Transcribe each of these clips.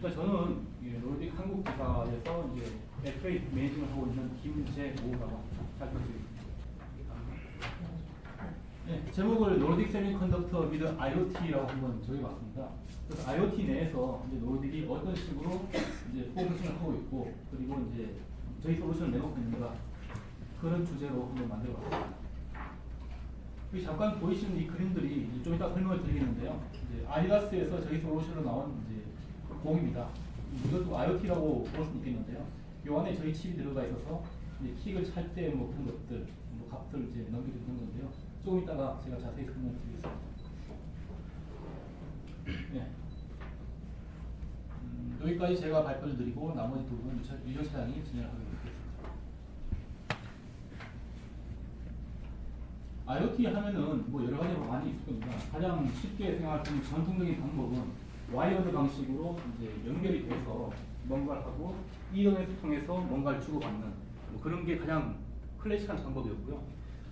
일단 저는 노르딕 한국지사에서 이제 FA 매니징을 하고 있는 김재모라고 잘 부탁드립니다. 네, 제목을 노르딕 세미컨덕터 위드 IoT라고 한번 적어봤습니다. 그래서 IoT 내에서 이제 노르딕이 어떤 식으로 이제 포커싱을 하고 있고, 그리고 이제 저희 솔루션을 내놓고 있는가, 그런 주제로 한번 만들어봤습니다. 여기 잠깐 보이시는 이 그림들이 좀 이따 설명을 드리겠는데요. 이제 아디다스에서 저희 솔루션으로 나온 이제 공입니다. 이것도 IoT라고 볼 수 있겠는데요. 이 안에 저희 칩이 들어가 있어서 이제 킥을 찰 때 뭐 그런 것들, 뭐 값들 이제 넘겨주는 건데요. 조금 이따가 제가 자세히 설명드리겠습니다. 네. 여기까지 제가 발표를 드리고 나머지 두 분은 유정 차장이 진행하게 되겠습니다. IoT 하면은 뭐 여러 가지로 많이 있을 겁니다. 가장 쉽게 생각할 수 있는 전통적인 방법은 와이어드 방식으로 이제 연결이 돼서 뭔가를 하고 인터넷을 통해서 뭔가를 주고받는 뭐 그런 게 가장 클래식한 방법이었고요.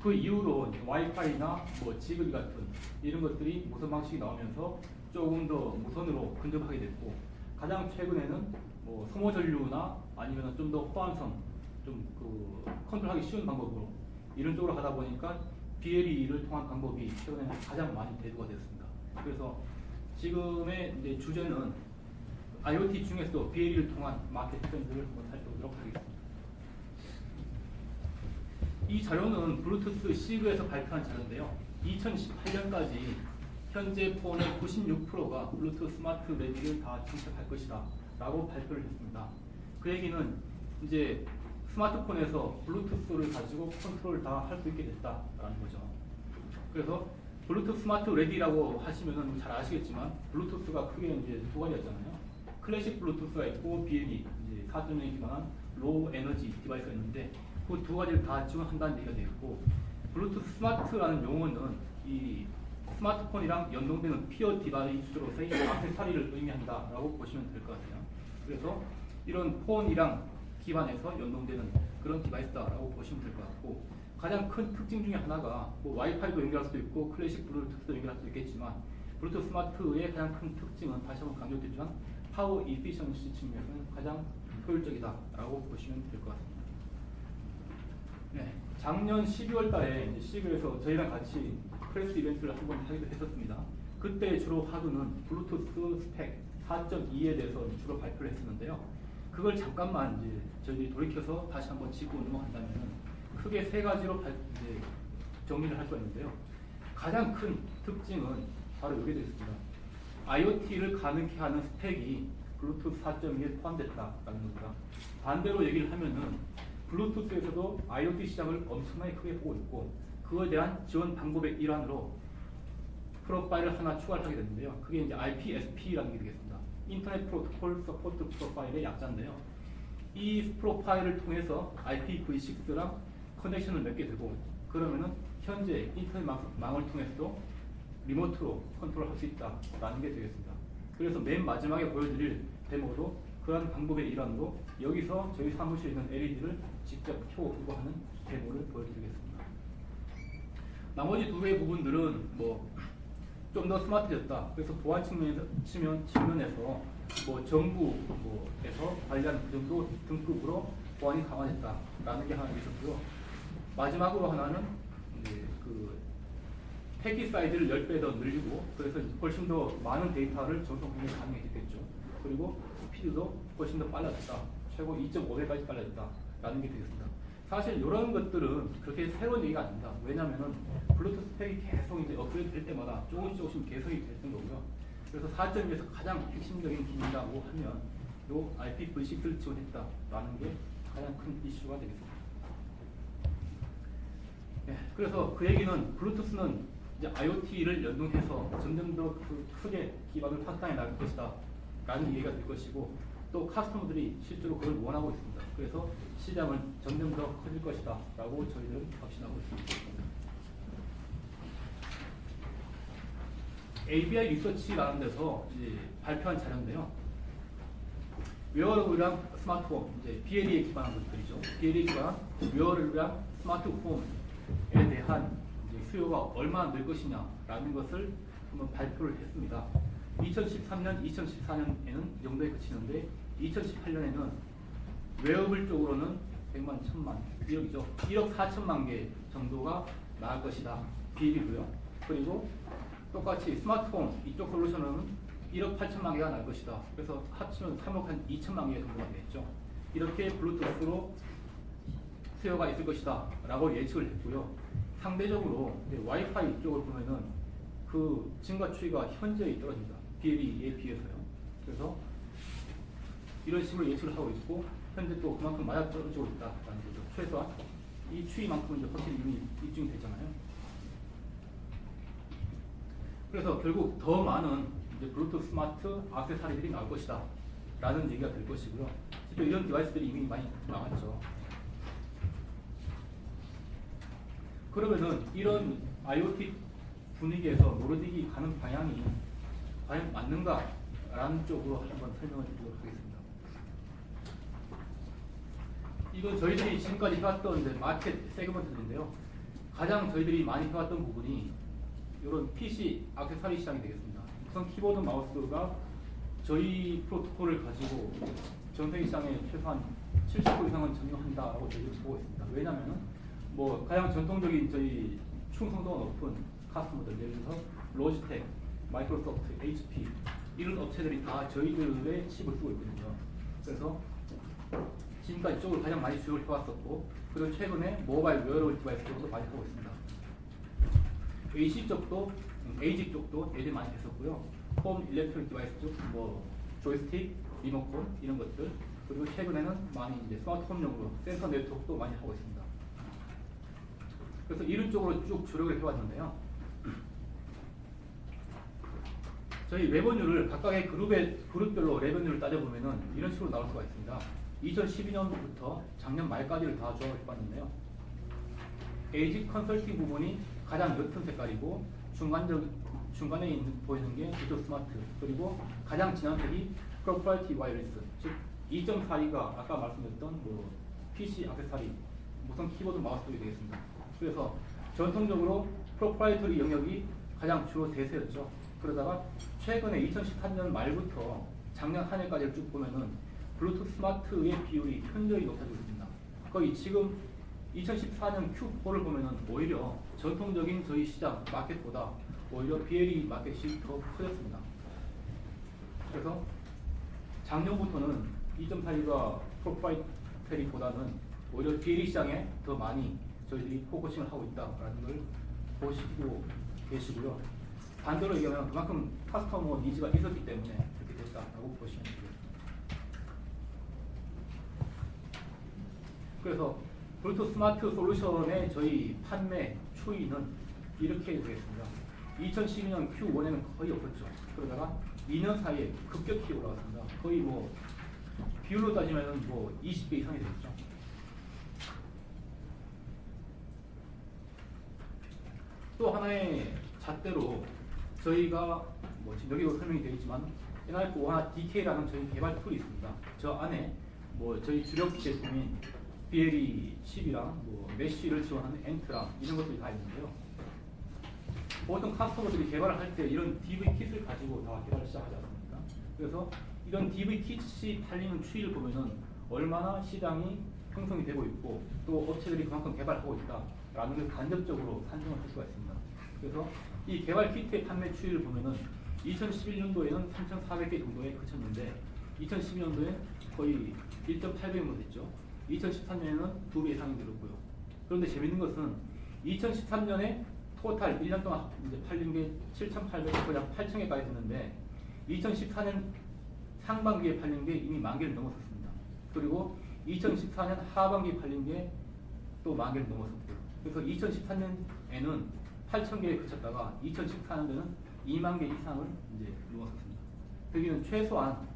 그 이후로 와이파이나 뭐 지그리 같은 이런 것들이 무선 방식이 나오면서 조금 더 무선으로 근접하게 됐고, 가장 최근에는 뭐 소모 전류나 아니면 좀 더 호환성, 좀 그 컨트롤하기 쉬운 방법으로 이런 쪽으로 하다 보니까 BLE를 통한 방법이 최근에 가장 많이 대두가 됐습니다. 그래서 지금의 이제 주제는 IoT 중에서도 BLE를 통한 마켓 트렌드를 한번 살펴보도록 하겠습니다. 이 자료는 블루투스 시그에서 발표한 자료인데요. 2018년까지 현재 폰의 96%가 블루투스 스마트 레디를 다 장착할 것이다 라고 발표를 했습니다. 그 얘기는 이제 스마트폰에서 블루투스를 가지고 컨트롤을 다 할 수 있게 됐다라는 거죠. 그래서 블루투스 스마트 레디라고 하시면은 잘 아시겠지만 블루투스가 크게 이제 두 가지였잖아요. 클래식 블루투스가 있고 BLE 이제 4.0에 기반한 로우 에너지 디바이스가 있는데 그 두 가지를 다 지원한다는 얘기가 되어 있고, 블루투스 스마트라는 용어는 이 스마트폰이랑 연동되는 피어 디바이스로서의 액세서리를 의미한다라고 보시면 될 것 같아요. 그래서 이런 폰이랑 기반해서 연동되는 그런 디바이스다라고 보시면 될 것 같고, 가장 큰 특징 중에 하나가 뭐 와이파이도 연결할 수도 있고 클래식 블루투스도 연결할 수도 있겠지만, 블루투스 스마트의 가장 큰 특징은 다시 한번 강조드리지만 파워 이피션시 측면에서는 가장 효율적이다라고 보시면 될 것 같습니다. 네, 작년 12월 달에 시그에서 저희랑 같이 프레스 이벤트를 한번 하기도 했었습니다. 그때 주로 하드는 블루투스 스펙 4.2에 대해서 주로 발표를 했었는데요. 그걸 잠깐만 이제 저희들이 돌이켜서 다시 한번 짚고 넘어간다면 크게 세 가지로 이제 정리를 할 수 있는데요. 가장 큰 특징은 바로 여기에 되어 있습니다. IoT를 가능케 하는 스펙이 블루투스 4.2에 포함됐다라는 겁니다. 반대로 얘기를 하면은 블루투스에서도 IoT 시장을 엄청나게 크게 보고 있고, 그거에 대한 지원 방법의 일환으로 프로파일을 하나 추가를 하게 됐는데요. 그게 이제 IPSP라는 게 되겠습니다. 인터넷 프로토콜 서포트 프로파일의 약자인데요. 이 프로파일을 통해서 IPv6랑 커넥션을 맺게 되고, 그러면은 현재 인터넷 망을 통해서도 리모트로 컨트롤할 수 있다라는 게 되겠습니다. 그래서 맨 마지막에 보여드릴 데모도 그런 방법의 일환으로 여기서 저희 사무실에 있는 LED를 직접 켜고 하는 데모를 보여드리겠습니다. 나머지 두 개의 부분들은 뭐 좀 더 스마트해졌다. 그래서 보안 측면에서 뭐 정부에서 관리하는 그 정도 등급으로 보안이 강화됐다라는 게 하나 있었고요. 마지막으로 하나는 이제 그 패킷 사이즈를 10배 더 늘리고, 그래서 훨씬 더 많은 데이터를 전송하기 가능해졌겠죠. 그리고 스피드도 훨씬 더 빨라졌다. 최고 2.5배까지 빨라졌다라는 게 되겠습니다. 사실 이런 것들은 그렇게 새로운 얘기가 아닙니다. 왜냐하면 블루투스 스펙이 계속 이제 업그레이드 될 때마다 조금씩 개선이 됐던 거고요. 그래서 4.2에서 가장 핵심적인 기능이라고 하면 요 IPv6를 지원했다라는 게 가장 큰 이슈가 되겠습니다. 네, 그래서 그 얘기는 블루투스는 이제 IoT를 연동해서 점점 더 크게 기반을 확장해 나갈 것이다 라는 얘기가 될 것이고, 또 커스터머들이 실제로 그걸 원하고 있습니다. 그래서 시장은 점점 더 커질 것이다 라고 저희들은 확신하고 있습니다. ABI 리서치라는 데서 이제 발표한 자료인데요. 웨어러블이랑 스마트홈, 이제 BLE에 기반한 것들이죠. BLE에 기반한 웨어러블이랑 스마트홈에 대한 이제 수요가 얼마나 늘 것이냐라는 것을 한번 발표를 했습니다. 2013년, 2014년에는 이 정도에 그치는데 2018년에는 웨어블 쪽으로는 100만, 1000만, 1억이죠. 1억 4천만 개 정도가 나올 것이다. 비일이고요. 그리고 똑같이 스마트폰 이쪽 솔루션은 1억 8천만 개가 날 것이다. 그래서 합치면 3억 한 2천만 개 정도가 되겠죠. 이렇게 블루투스로 수요가 있을 것이다 라고 예측을 했고요. 상대적으로 와이파이 쪽을 보면은 그 증가 추이가 현저히 떨어집니다. 비엘이에 비해서요. 그래서 이런 식으로 예측을 하고 있고 현재 또 그만큼 맞아 떨어지고 있다라는 거죠. 최소한 이 추이만큼은 이제 확실히 이미 입증이 됐잖아요. 그래서 결국 더 많은 이제 블루투스 스마트 액세서리들이 나올 것이다 라는 얘기가 될 것이고요. 실제 이런 디바이스들이 이미 많이 나왔죠. 그러면은 이런 IoT 분위기에서 노르딕이 가는 방향이 과연 맞는가라는 쪽으로 한번 설명을 드리도록 하겠습니다. 이건 저희들이 지금까지 해왔던 이제 마켓 세그먼트인데요. 가장 저희들이 많이 해왔던 부분이 이런 PC 액세서리 시장이 되겠습니다. 우선 키보드 마우스가 저희 프로토콜을 가지고 전 세계 시장에 최소한 70% 이상은 점유한다라고 저희들이 보고 있습니다. 왜냐하면은 뭐 가장 전통적인 저희 충성도가 높은 카스터머들, 예를 들어서 로지텍, 마이크로소프트, HP 이런 업체들이 다 저희들의 칩을 쓰고 있거든요. 그래서 지금까지 이쪽을 가장 많이 주력을 해왔었고, 그리고 최근에 모바일 웨어러블 디바이스 쪽도 많이 하고 있습니다. AC 쪽도, AG 쪽도 예전에 많이 했었고요. 홈 일렉트로닉 디바이스 쪽, 뭐 조이스틱, 리모컨 이런 것들, 그리고 최근에는 많이 이제 스마트폰용으로 센서 네트워크도 많이 하고 있습니다. 그래서 이런 쪽으로 쭉 주력을 해왔는데요. 저희 레버뉴를 각각의 그룹별로 레버뉴를 따져보면은 이런 식으로 나올 수가 있습니다. 2012년부터 작년 말까지를 다 조합을 해봤는데요. 에이지 컨설팅 부분이 가장 옅은 색깔이고 중간에 보이는 게 디지털 스마트, 그리고 가장 진한 색이 프로프라이티 와이어리스, 즉 2.42가 아까 말씀드렸던 뭐 PC 액세서리, 무선 키보드 마우스도 되겠습니다. 그래서 전통적으로 프로프라이터리 영역이 가장 주로 대세였죠. 그러다가 최근에 2013년 말부터 작년 한 해까지를 쭉 보면은 블루투스 스마트의 비율이 현저히 높아지고 있습니다. 거의 지금 2014년 Q4를 보면은 오히려 전통적인 저희 시장 마켓보다 오히려 BLE 마켓이 더 커졌습니다. 그래서 작년부터는 2.42가 프로프라이터리보다는 오히려 BLE 시장에 더 많이 저희들이 포커싱을 하고 있다라는 걸 보시고 계시고요. 반대로 얘기하면 그만큼 커스터머 니즈가 있었기 때문에 그렇게 됐다라고 보시면 됩니다. 그래서 블루투스 스마트 솔루션의 저희 판매 추이는 이렇게 되겠습니다. 2012년 Q1에는 거의 없었죠. 그러다가 2년 사이에 급격히 올라왔습니다. 거의 뭐 비율로 따지면 뭐 20배 이상이 되겠죠. 또 하나의 잣대로 저희가 뭐 지금 여기도 설명이 되어 있지만 NRF1 DK라는 저희 개발 툴이 있습니다. 저 안에 뭐 저희 주력 제품인 BLE 칩이랑 뭐 메쉬를 지원하는 엔트랑 이런 것들이 다 있는데요. 보통 카스터머들이 개발을 할 때 이런 DV 킷을 가지고 다 개발을 시작하지 않습니까? 그래서 이런 DV 킷이 팔리는 추이를 보면은 얼마나 시장이 형성이 되고 있고 또 업체들이 그만큼 개발하고 있다라는 걸 간접적으로 산정을 할 수가 있습니다. 그래서 이 개발 키트의 판매 추이를 보면은 2011년도에는 3,400개 정도에 그쳤는데 2012년도에 거의 1.8배로 됐죠. 2013년에는 2배 이상이 늘었고요. 그런데 재밌는 것은 2013년에 토탈 1년 동안 이제 팔린 게 7,800개, 거의 8,000개까지 됐는데 2014년 상반기에 팔린 게 이미 10,000개를 넘었었습니다. 그리고 2014년 하반기에 팔린 게 또 10,000개를 넘었었고요. 그래서 2014년에는 8,000개에 그쳤다가 2014년도에는 2만 개 이상을 이제 넘었었습니다. 여기는 최소한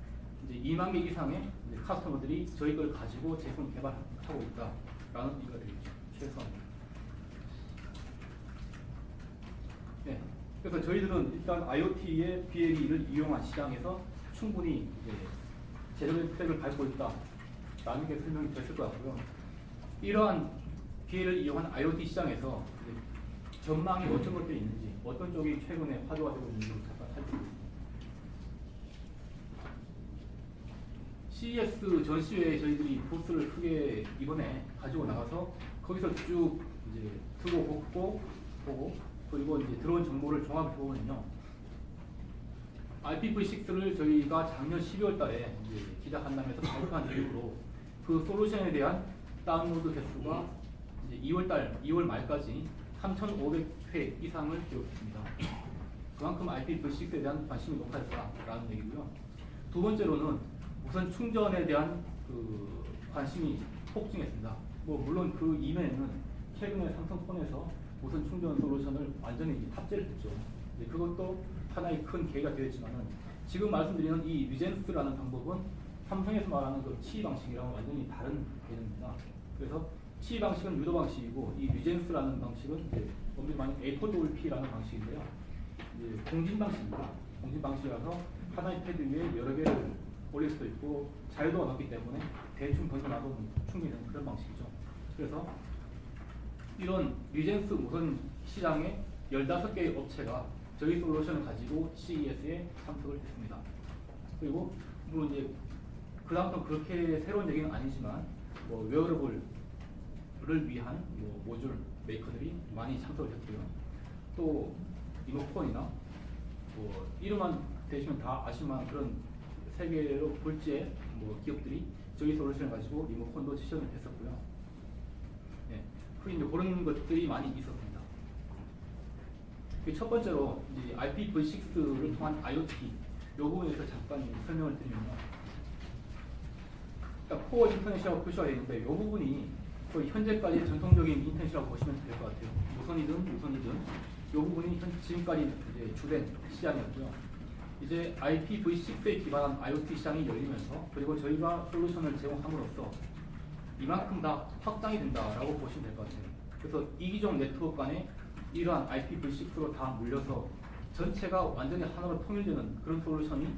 이제 2만 개 이상의 이제 카스터머들이 저희 걸 가지고 제품 개발하고 있다라는 얘기가 되겠죠. 최소한. 네. 그래서 저희들은 일단 IoT의 BLE를 이용한 시장에서 충분히 제대로의 트랙을 밟고 있다라는 게 설명이 됐을 것 같고요. 이러한 BLE를 이용한 IoT 시장에서 전망이 어떤 것들이 있는지, 어떤 쪽이 최근에 화두가 되고 있는지 잠깐 살펴보겠습니다. CES 전시회에 저희들이 부스를 크게 이번에 가지고 나가서 거기서 쭉 이제 두고 보고 그리고 이제 들어온 정보를 종합해 보면요. IPv6를 저희가 작년 12월 달에 이제 기자 간담회에서 발표한 이후로 그 솔루션에 대한 다운로드 횟수가 이제 2월 말까지 3,500회 이상을 기록했습니다. 그만큼 IPv6에 대한 관심이 높아졌다라는 얘기고요. 두 번째로는 무선 충전에 대한 그 관심이 폭증했습니다. 뭐 물론 그 이면에는 최근에 삼성폰에서 무선 충전 솔루션을 완전히 탑재를 했죠. 그것도 하나의 큰 계기가 되었지만은 지금 말씀드리는 이 리젠스라는 방법은 삼성에서 말하는 그 치이 방식이랑 완전히 다른 개념입니다. 그래서 치이 방식은 유도 방식이고 이 리젠스라는 방식은 이제 엄밀히 말하면 A4WP라는 방식인데요. 이제 공진 방식입니다. 공진 방식이라서 하나의 패드 위에 여러 개를 올릴 수도 있고 자유도가 높기 때문에 대충 던져놔도 충분한 그런 방식이죠. 그래서 이런 리젠스 무선 시장에 15개의 업체가 저희 솔루션을 가지고 CES에 참석을 했습니다. 그리고 물론 이제 그다음부터 그렇게 새로운 얘기는 아니지만 뭐 웨어러블을 위한 뭐 모듈 메이커들이 많이 참석을 했고요. 또 리모컨이나 뭐 이름만 대시면 다 아실만한 그런 세계로 굴지의 뭐 기업들이 저희 솔루션을 가지고 리모컨도 지원을 했었고요. 네, 이제 그런 것들이 많이 있었습니다. 첫 번째로 이제 IPv6를 통한 IoT 이 부분에 대해서 잠깐 설명을 드리면요. 그러니까 코어 인터넷이라고 표시가 되어 있는데 이 부분이 거의 현재까지 전통적인 인터넷이라고 보시면 될 것 같아요. 무선이든 이 부분이 지금까지 이제 주된 시장이었고요. 이제 IPv6에 기반한 IoT 시장이 열리면서 그리고 저희가 솔루션을 제공함으로써 이만큼 다 확장이 된다라고 보시면 될 것 같아요. 그래서 이기종 네트워크 간에 이러한 IPv6로 다 물려서 전체가 완전히 하나로 통일되는 그런 솔루션이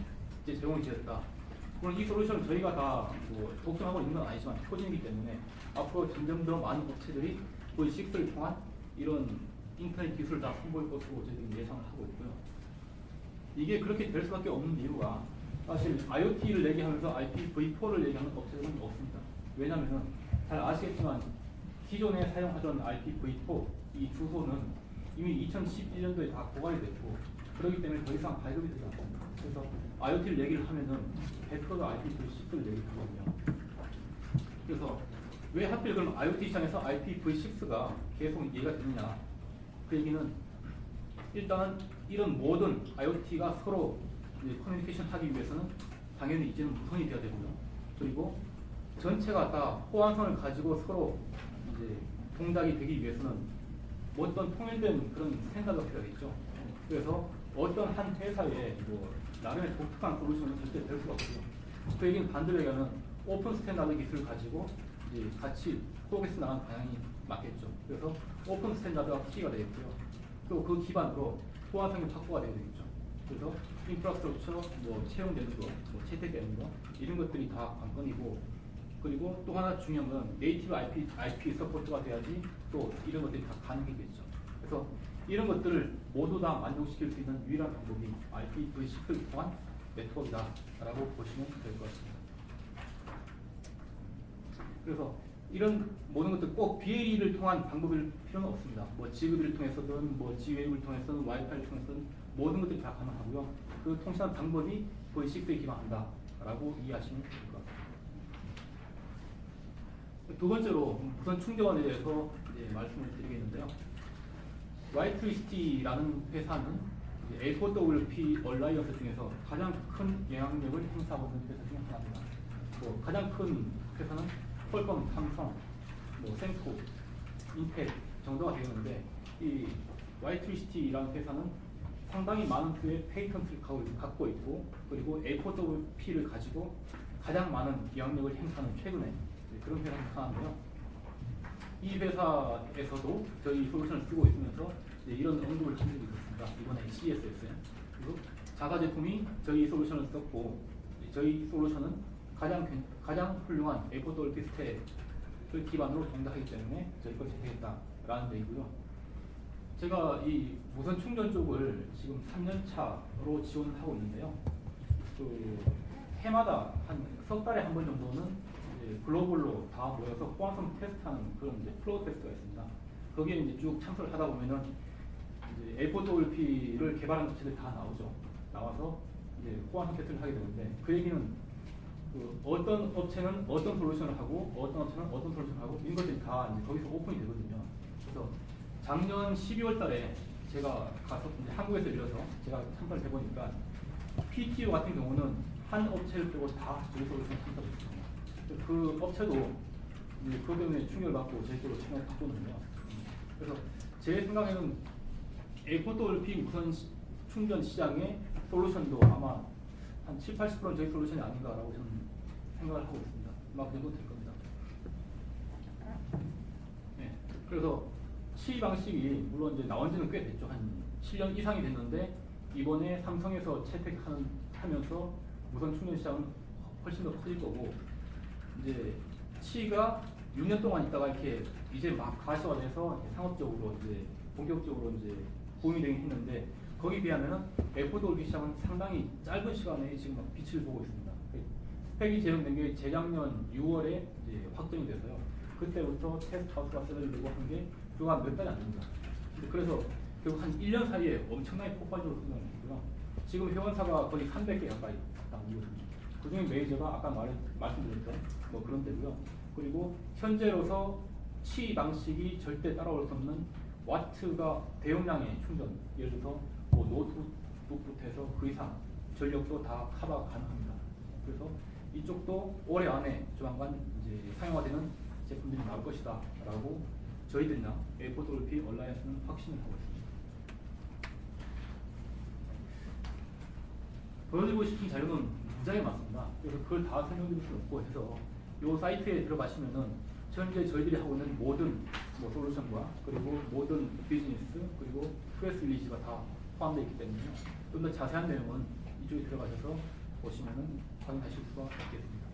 이제 제공이 되었다. 물론 이 솔루션은 저희가 다 뭐 독점하고 있는 건 아니지만 표준이기 때문에 앞으로 점점 더 많은 업체들이 V6를 통한 이런 인터넷 기술을 다 선보일 것으로 저희들이 예상을 하고 있고요. 이게 그렇게 될 수밖에 없는 이유가 사실 IoT를 얘기하면서 IPv4를 얘기하는 업체들은 없습니다. 왜냐하면 잘 아시겠지만 기존에 사용하던 IPv4 이 주소는 이미 2011년도에 다 고갈이 됐고 그렇기 때문에 더 이상 발급이 되지 않습니다. 그래서 IoT를 얘기를 하면은 100% IPv6를 얘기하거든요. 그래서 왜 하필 그럼 IoT 시장에서 IPv6가 계속 얘기가 되느냐? 그 얘기는 일단은 이런 모든 IoT가 서로 커뮤니케이션 하기 위해서는 당연히 이제는 무선이 되어야 되고요. 그리고 전체가 다 호환선을 가지고 서로 이제 동작이 되기 위해서는 어떤 통일된 그런 스탠다드가 필요하겠죠. 그래서 어떤 한 회사의 뭐 나름의 독특한 솔루션은 절대 될 수가 없고요. 그 얘기는 반대로 얘기하면 오픈 스탠다드 기술을 가지고 이제 같이 프로그레스 나가는 방향이 맞겠죠. 그래서 오픈 스탠다드가 키가 되겠고요. 또 그 기반으로 호환성이 확보가 되게 되겠죠. 그래서 인프라스트럭처, 뭐 채용되는 거, 뭐 채택되는 거 이런 것들이 다 관건이고 그리고 또 하나 중요한 건 네이티브 IP 서포트가 돼야지 또 이런 것들이 다 가능하겠죠. 그래서 이런 것들을 모두 다 만족시킬 수 있는 유일한 방법이 IPv6를 통한 네트워크다라고 보시면 될 것 같습니다. 그래서 이런 모든 것들 꼭 BLE를 통한 방법일 필요는 없습니다. 뭐 지그비를 통해서든 뭐 G웨이브를 통해서든 와이파이를 통해서든 모든 것들이 다 가능하고요. 그 통신한 방법이 V6에 기반한다라고 이해하시면 될 것 같습니다. 두 번째로 무선 충전에 대해서 이제 말씀을 드리겠는데요. 와이트리스티라는 회사는 A4WP 얼라이언스 중에서 가장 큰 영향력을 행사하고 있는 회사 중 하나입니다. 뭐 가장 큰 회사는 퀄컴, 삼성, 뭐 셈코, 인텔 정도가 되었는데 이 와이트리스티라는 회사는 상당히 많은 수의 페이턴트를 갖고 있고 그리고 A4WP를 가지고 가장 많은 영향력을 행사하는 최근에 그런 회사가 나타났는데요. 이 회사에서도 저희 솔루션을 쓰고 있으면서 이런 언급을 한 적이 있었습니다. 이번에 CES에. 그리고 자사 제품이 저희 솔루션을 썼고 저희 솔루션은 가장 훌륭한 A4WP 스택을 기반으로 동작하기 때문에 저희 걸 채택했다라는 얘기고요. 제가 이 무선 충전 쪽을 지금 3년 차로 지원하고 있는데요. 그 해마다 한 석 달에 한 번 정도는 이제 글로벌로 다 모여서 호환성 테스트하는 그런 이제 플로우 테스트가 있습니다. 거기에 이제 쭉 참석을 하다 보면은 이제 A4WP를 개발한 업체들이 다 나오죠. 나와서 이제 호환성 테스트를 하게 되는데 그 얘기는 그 어떤 업체는 어떤 솔루션을 하고 어떤 업체는 어떤 솔루션을 하고 이런 것들이 다 이제 거기서 오픈이 되거든요. 그래서 작년 12월 달에 제가 가서 이제 한국에서 이뤄서 제가 참석을 해보니까 PTO 같은 경우는 한 업체를 빼고 다 저희 솔루션 참석했습니다. 그 업체도 이제 그것 때문에 충격을 받고 저희 쪽으로 참여를 바꾸거든요. 그래서 제 생각에는 A4WP 무선 충전 시장의 솔루션도 아마 한 70~80%는 저희 솔루션이 아닌가라고 저는 생각을 하고 있습니다. 아마 그 정도 될 겁니다. 네, 그래서 취 방식이 물론 이제 나온 지는 꽤 됐죠. 한 7년 이상이 됐는데 이번에 삼성에서 채택하면서 무선 충전 시장은 훨씬 더 커질 거고 이제 취가 6년 동안 있다가 이렇게 이제 막 가시화돼서 상업적으로 이제 본격적으로 이제 보험이 되긴 했는데 거기에 비하면은 A4WP 시장은 상당히 짧은 시간에 지금 막 빛을 보고 있습니다. 스펙이 제정된 게 재작년 6월에 이제 확정이 돼서요. 그때부터 테스트 하우스가 세달되고 한 게 불과 몇 달이 안 됩니다. 그래서 결국 한 1년 사이에 엄청나게 폭발적으로 성장했고요. 지금 회원사가 거의 300개 가까이 나오거든요. 그중에 메이저가 아까 말씀드렸던 뭐 그런 데고요. 그리고 현재로서 취 방식이 절대 따라올 수 없는 와트가 대용량의 충전, 예를 들어서 뭐 노트북부터 해서 그 이상 전력도 다 커버 가능합니다. 그래서 이쪽도 올해 안에 조만간 이제 상용화되는 제품들이 나올 것이다라고 저희들이나 A4WP 얼라이언스는 확신을 하고 있습니다. 보여드리고 싶은 자료는 굉장히 많습니다. 그래서 그걸 다 설명드릴 수 없고 해서 이 사이트에 들어가시면은 현재 저희들이 하고 있는 모든 뭐 솔루션과 그리고 모든 비즈니스 그리고 프레스 릴리즈가 다 포함되어 있기 때문에요. 좀 더 자세한 내용은 이쪽에 들어가셔서 보시면은 확인하실 수가 있겠습니다.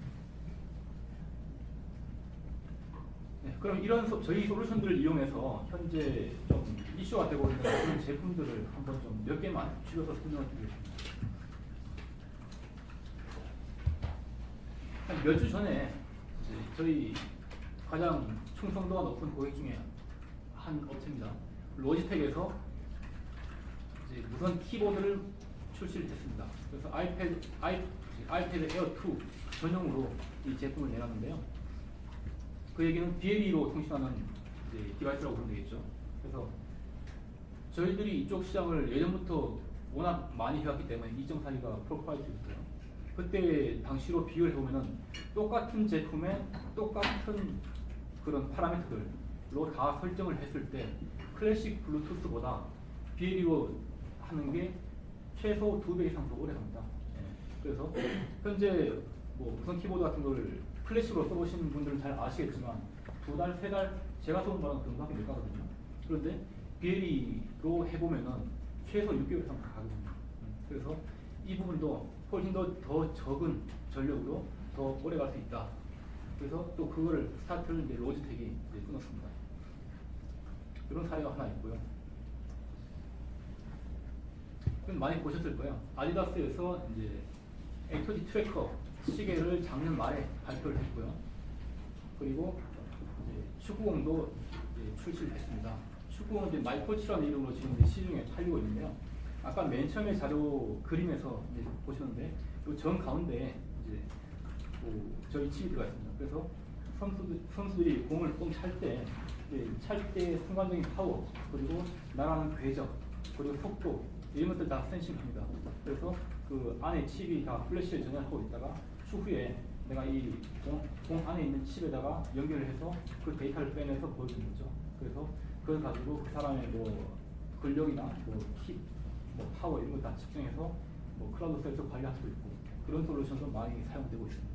네, 그럼 이런 저희 솔루션들을 이용해서 현재 좀 이슈가 되고 있는 그런 제품들을 한번 좀 몇 개만 줄여서 설명을 드리겠습니다. 한 몇 주 전에 이제 저희 가장 충성도가 높은 고객 중에 한 업체입니다. 로지텍에서 이제 무선 키보드를 출시를 했습니다. 그래서 아이패드 에어 2 전용으로 이 제품을 내놨는데요. 그 얘기는 BLE로 통신하는 이제 디바이스라고 보면 되겠죠. 그래서 저희들이 이쪽 시장을 예전부터 워낙 많이 해왔기 때문에 2.4기가 프로파이트였어요. 그때 당시로 비교를 해보면은 똑같은 제품에 똑같은 그런 파라미터들로 다 설정을 했을 때 클래식 블루투스보다 BLE로 하는 게 최소 2배 이상 더 오래 갑니다. 그래서 현재 뭐 무선 키보드 같은 걸 클래식으로 써보시는 분들은 잘 아시겠지만 2달, 3달 제가 써본 바는 그 정도밖에 못 가거든요. 그런데 BLE로 해보면은 최소 6개월 이상 가거든요. 그래서 이 부분도 훨씬 더 적은 전력으로 더 오래 갈 수 있다. 그래서 또 그거를 스타트를 이제 로지텍이 이제 끊었습니다. 이런 사례가 하나 있고요. 많이 보셨을 거예요. 아디다스에서 이제 액티비티 트래커 시계를 작년 말에 발표를 했고요. 그리고 이제 축구공도 이제 출시를 했습니다. 축구공은 이제 마이코치라는 이름으로 지금 이제 시중에 팔리고 있는데요. 아까 맨 처음에 자료 그림에서 이제 보시는데 이 정 가운데에 이제 저희 칩이 들어가 있습니다. 그래서 선수들이 공을 뻥 찰 때 순간적인 파워 그리고 날아가는 궤적 그리고 속도 이런 것들 다 센싱합니다. 그래서 그 안에 칩이 다 플래시를 전환하고 있다가 추후에 내가 이 공 안에 있는 칩에다가 연결을 해서 그 데이터를 빼내서 보여주는 거죠. 그래서 그걸 가지고 그 사람의 뭐 근력이나 뭐 킥, 뭐 파워 이런 거 다 측정해서 뭐 클라우드에서 관리할 수도 있고 그런 솔루션도 많이 사용되고 있습니다.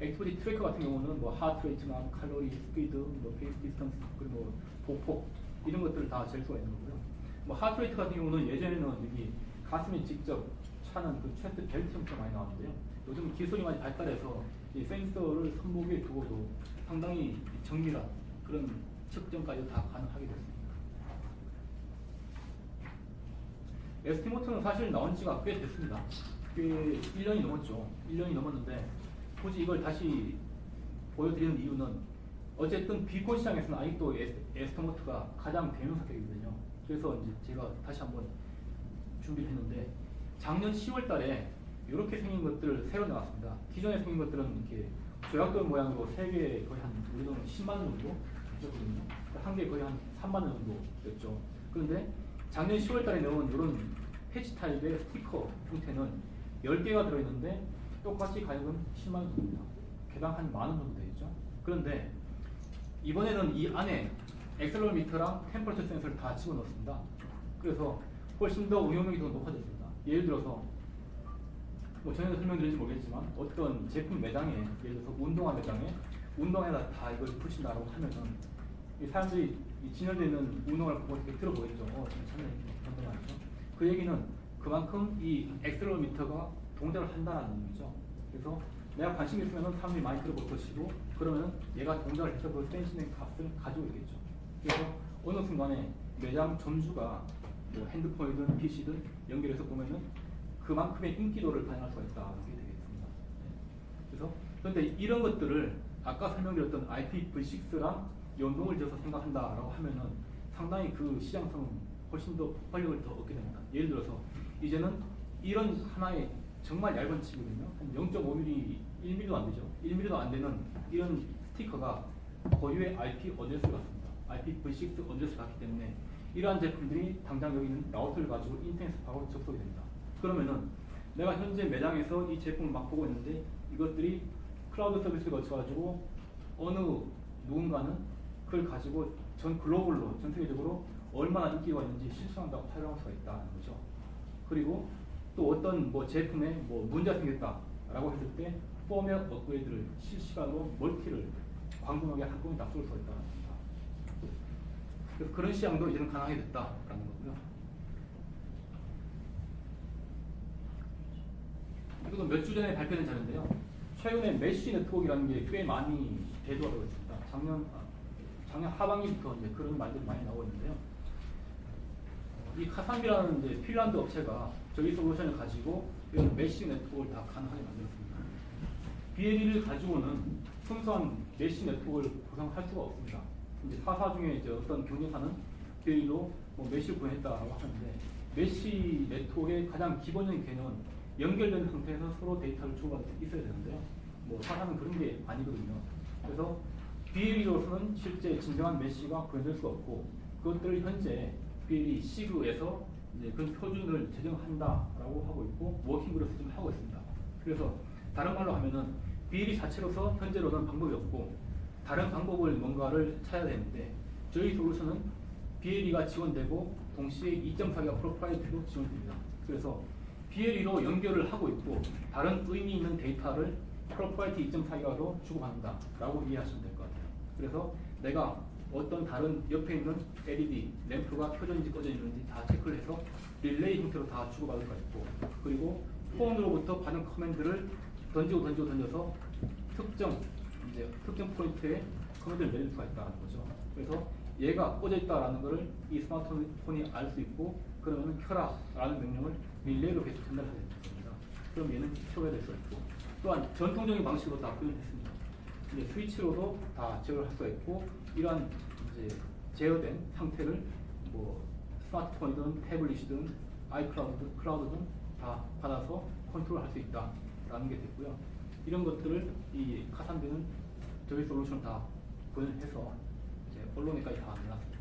액티비티 트래커 같은 경우는 뭐 하트레이트나 칼로리, 스피드, 뭐 페이스 디스턴스 그리고 뭐 보폭 이런 것들을 다 잴 수가 있는 거고요. 뭐 하트레이트 같은 경우는 예전에는 여기 가슴에 직접 차는 그 체스트 벨트 형태가 많이 나왔는데요. 요즘 기술이 많이 발달해서 이 센서를 손목에 두고도 상당히 정밀한 그런 측정까지 다 가능하게 됐습니다. ST모터는 사실 나온 지가 꽤 됐습니다. 꽤 1년이 넘었죠. 1년이 넘었는데 굳이 이걸 다시 보여드리는 이유는 어쨌든 비콘 시장에서는 아직도 에스토모트가 가장 대명사격이거든요. 그래서 이제 제가 다시 한번 준비를 했는데 작년 10월 달에 이렇게 생긴 것들을 새로 나왔습니다. 기존에 생긴 것들은 이렇게 조약돌 모양으로 3개 거의 한 우리 돈 10만 원 정도 했거든요. 한 개 거의 한 3만 원 정도였죠. 그런데 작년 10월 달에 나온 이런 패치 타입의 스티커 형태는 10개가 들어있는데 똑같이 가격은 10만 원 정도입니다. 개당 한 만 원 정도 되겠죠. 그런데 이번에는 이 안에 엑셀러미터랑 템퍼처 센서를 다 집어넣습니다. 그래서 훨씬 더 응용력이 더 높아졌습니다. 예를 들어서 뭐 전에도 설명드릴지 모르겠지만 어떤 제품 매장에 예를 들어서 운동화 매장에 운동화에다 다 이걸 붙인다고 하면은 이 사람들이 이 진열되어 있는 운동화를 보고 이렇게 들어보겠죠. 괜찮네, 그런 말이죠. 그 얘기는 그만큼 이 엑셀러미터가 동작을 한다는 얘기죠. 그래서 내가 관심 있으면 사람들이 많이 들어볼 것이고 그러면 얘가 동작을 해서 그 센시는 값을 가지고 있겠죠. 그래서 어느 순간에 매장 점주가 뭐 핸드폰이든 PC든 연결해서 보면은 그만큼의 인기도를 반영할 수가 있다 이렇게 되겠습니다. 그래서 그런데 이런 것들을 아까 설명드렸던 IPv6랑 연동을 지어서 생각한다라고 하면은 상당히 그 시장성은 훨씬 더 폭발력을 더 얻게 됩니다. 예를 들어서 이제는 이런 하나의 정말 얇은 칩이거든요. 한 0.5mm, 1mm도 안 되죠. 1mm도 안 되는 이런 스티커가 고유의 IP 어드레스를 갖습니다. IPv6 어드레스를 갖기 때문에 이러한 제품들이 당장 여기 있는 라우터를 가지고 인터넷하고 접속이 됩니다. 그러면은 내가 현재 매장에서 이 제품을 막 보고 있는데 이것들이 클라우드 서비스를 거쳐가지고 어느 누군가는 그걸 가지고 전 글로벌로 전 세계적으로 얼마나 인기가 있는지 실시간으로 활용할 수가 있다는 거죠. 그리고 또 어떤 뭐 제품에 뭐 문제가 생겼다라고 했을 때 펌웨어 업그레이드를 실시간으로 멀티를 광범위하게 한꺼번에 다 쏠 수가 있다는 겁니다. 그래서 그런 시장도 이제는 가능하게 됐다라는 거고요. 이것도 몇 주 전에 발표된 자료인데요. 최근에 메쉬 네트워크라는 게 꽤 많이 대두하고 있습니다. 작년 하반기부터 이제 그런 말들이 많이 나오고 있는데요. 이 카산비라는 이제 핀란드 업체가 저희 솔루션을 가지고 이런 메쉬 네트워크를 다 가능하게 만들었습니다. BLE를 가지고는 순수한 메쉬 네트워크를 구성할 수가 없습니다. 이제 4사 중에 이제 어떤 경쟁사는 BLE로 뭐 메쉬를 구현했다고 하는데 메쉬 네트워크의 가장 기본적인 개념은 연결된 상태에서 서로 데이터를 주고받을 수 있어야 되는데요. 뭐 4사는 그런 게 아니거든요. 그래서 BLE로서는 실제 진정한 메쉬가 구현될 수 없고 그것들을 현재 BLE 시그에서 이제 그런 표준을 제정한다라고 하고 있고 워킹그룹에서 지금 하고 있습니다. 그래서 다른 말로 하면은 BLE 자체로서 현재로는 방법이 없고 다른 방법을 뭔가를 찾아야 되는데 저희 솔루션은 BLE가 지원되고 동시에 2.4기가 프로파이트도 지원됩니다. 그래서 BLE로 연결을 하고 있고 다른 의미 있는 데이터를 프로파이트 2.4기가로 주고받는다라고 이해하시면 될 것 같아요. 그래서 내가 어떤 다른 옆에 있는 LED, 램프가 켜졌는지 꺼져 있는지 다 체크를 해서 릴레이 형태로 다 주고받을 수가 있고 그리고 폰으로부터 받은 커맨드를 던져서 특정 포인트에 커맨드를 내릴 수가 있다는 거죠. 그래서 얘가 꺼져 있다라는 것을 이 스마트폰이 알 수 있고 그러면 켜라라는 명령을 릴레이로 계속 전달하게 됩니다. 그럼 얘는 켜야 될 수가 있고 또한 전통적인 방식으로 다 구현했습니다. 이제 스위치로도 다 제어를 할 수가 있고 이러한 이제 제어된 상태를 뭐 스마트폰이든 태블릿이든 클라우드든 다 받아서 컨트롤할 수 있다라는 게 됐고요. 이런 것들을 이 카산비는 저희 솔루션 다 구현해서 이제 언론에까지 다 내놨습니다.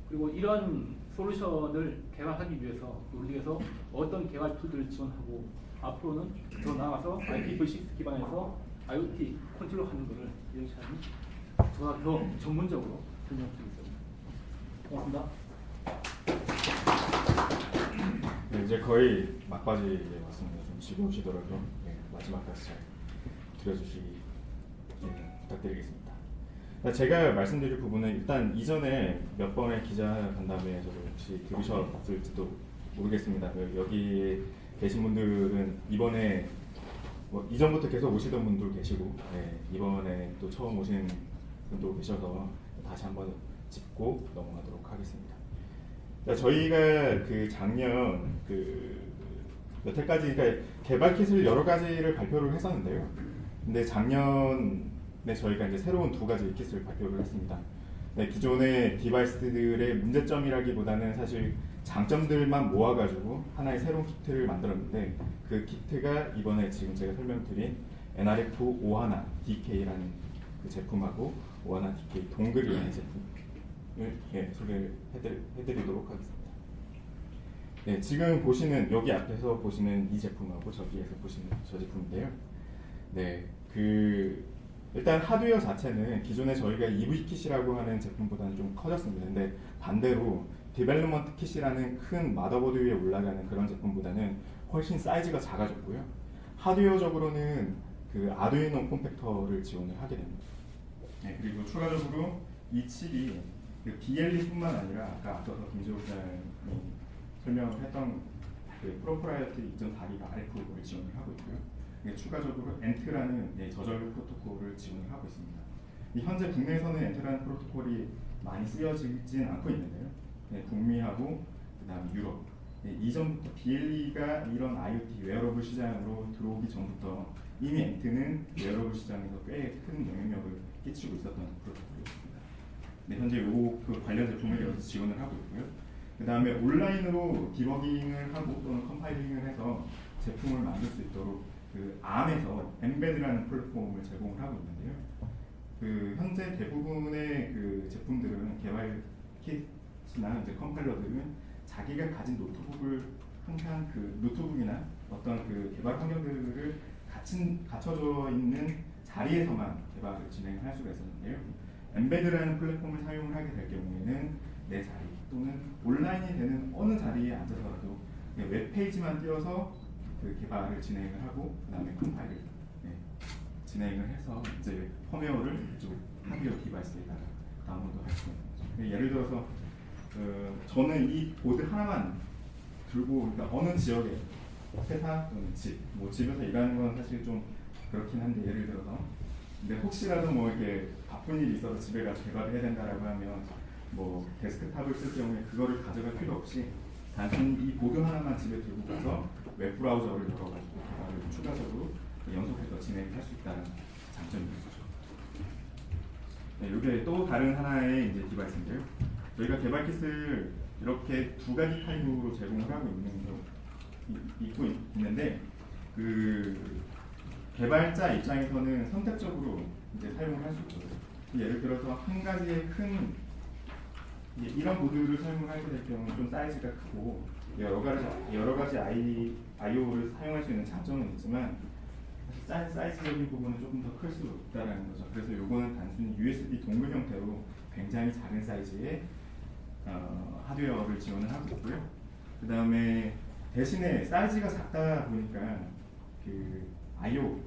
그리고 이러한 솔루션을 개발하기 위해서 우리 위해서 어떤 개발 툴들을 지원하고 앞으로는 더 나아가서 IPv6 기반에서 IoT 컨트롤하는 것을 이런 시간이 저가 더 전문적으로 설명드리겠습니다. 고맙습니다. 네, 이제 거의 막바지에 왔습니다. 좀 즐거우시더라도 마지막까지 잘 들어주시기 부탁드리겠습니다. 제가 말씀드릴 부분은 일단 이전에 몇 번의 기자 간담회에서도 혹시 들으셨을지도 모르겠습니다. 여기 계신 분들은 이번에 뭐 이전부터 계속 오시던 분도 계시고 이번에 또 처음 오신 분도 계셔서 다시 한번 짚고 넘어가도록 하겠습니다. 저희가 그 작년 그 여태까지 그러니까 개발 킷을 여러 가지를 발표를 했었는데요. 근데 작년에 저희가 이제 새로운 두 가지 킷을 발표를 했습니다. 네, 기존의 디바이스들의 문제점이라기보다는 사실 장점들만 모아가지고 하나의 새로운 키트를 만들었는데 그 키트가 이번에 지금 제가 설명드린 NRF 51 DK라는 그 제품하고 51 DK 동글이라는 제품을 소개해드리도록 하겠습니다. 네, 지금 보시는 여기 앞에서 보시는 이 제품하고 저기에서 보시는 저 제품인데요. 네, 일단 하드웨어 자체는 기존에 저희가 EV 킷이라고 하는 제품보다는 좀 커졌습니다. 근데 반대로 디벨롭먼트 킷이라는 큰 마더보드 위에 올라가는 그런 제품보다는 훨씬 사이즈가 작아졌고요. 하드웨어적으로는 그 아두이노 콤팩터를 지원을 하게 됩니다. 네, 그리고 추가적으로 이 칩이 그 BLE뿐만 아니라 아까 앞서서 김지호 기자님이 설명을 했던 그 프로프라이어티 2.4기가 RF를 지원을 하고 있고요. 추가적으로 엔트라는 저전류 프로토콜을 지원을 하고 있습니다. 현재 국내에서는 엔트라는 프로토콜이 많이 쓰여지진 않고 있는데요. 북미하고 그다음 유럽 이전부터 BLE가 이런 IoT 웨어러블 시장으로 들어오기 전부터 이미 엔트는 웨어러블 시장에서 꽤 큰 영향력을 끼치고 있었던 프로토콜이었습니다. 현재 그 관련 제품을 여기서 지원을 하고 있고요. 그 다음에 온라인으로 디버깅을 하고 또는 컴파일링을 해서 제품을 만들 수 있도록 그 ARM에서 엠베드라는 플랫폼을 제공을 하고 있는데요. 그 현재 대부분의 그 제품들은 개발 킷이나 이제 컴파일러들은 자기가 가진 노트북을 항상 그 노트북이나 어떤 그 개발 환경들을 갖춰져 있는 자리에서만 개발을 진행할 수가 있었는데요. 엠베드라는 플랫폼을 사용을 하게 될 경우에는 내 자리 또는 온라인이 되는 어느 자리에 앉아서라도 웹페이지만 띄워서 그 개발을 진행을 하고 그 다음에 컴파일을 진행을 해서 이제 펌웨어를 이쪽 하드웨어 디바이스에다가 다운로드 할 수 있는 거죠. 예를 들어서 저는 이 보드 하나만 들고 그러니까 어느 지역에 회사 또는 집, 뭐 집에서 일하는 건 사실 좀 그렇긴 한데 예를 들어서 근데 혹시라도 뭐 이렇게 바쁜 일이 있어서 집에 가서 개발을 해야 된다라고 하면 뭐 데스크탑을 쓸 경우에 그거를 가져갈 필요 없이 단순히 이 보드 하나만 집에 들고 가서 웹 브라우저를 열어가지고 개발을 추가적으로 연속해서 진행할 수 있다는 장점이 있죠. 네, 이게 또 다른 하나의 이제 디바이스인데요. 저희가 개발 킷을 이렇게 두 가지 타입으로 제공을 하고 있는데 그 개발자 입장에서는 선택적으로 이제 사용을 할 수 있죠. 예를 들어서 한 가지의 큰 이런 보드를 사용을 하게 될 경우 좀 사이즈가 크고 여러 가지 I/O를 사용할 수 있는 장점은 있지만 사이즈적인 부분은 조금 더 클 수 있다는 거죠. 그래서 이거는 단순히 USB 동글 형태로 굉장히 작은 사이즈의 하드웨어를 지원을 하고 있고요. 그 다음에 대신에 사이즈가 작다 보니까 그 I/O,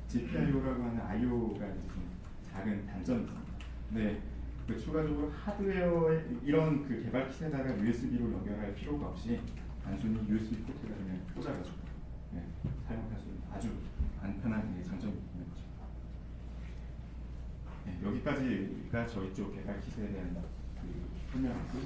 GPIO라고 하는 I/O가 좀 작은 단점이 있습니다. 근데 그 추가적으로 하드웨어에 이런 그 개발 킷에다가 USB로 연결할 필요가 없이 단순히 USB 포트를 그냥 꽂아가지고 사용할 수 있는 아주 간편한 장점이 있는 거죠. 여기까지가 저희 쪽 개발 킷에 대한 그 설명이고요.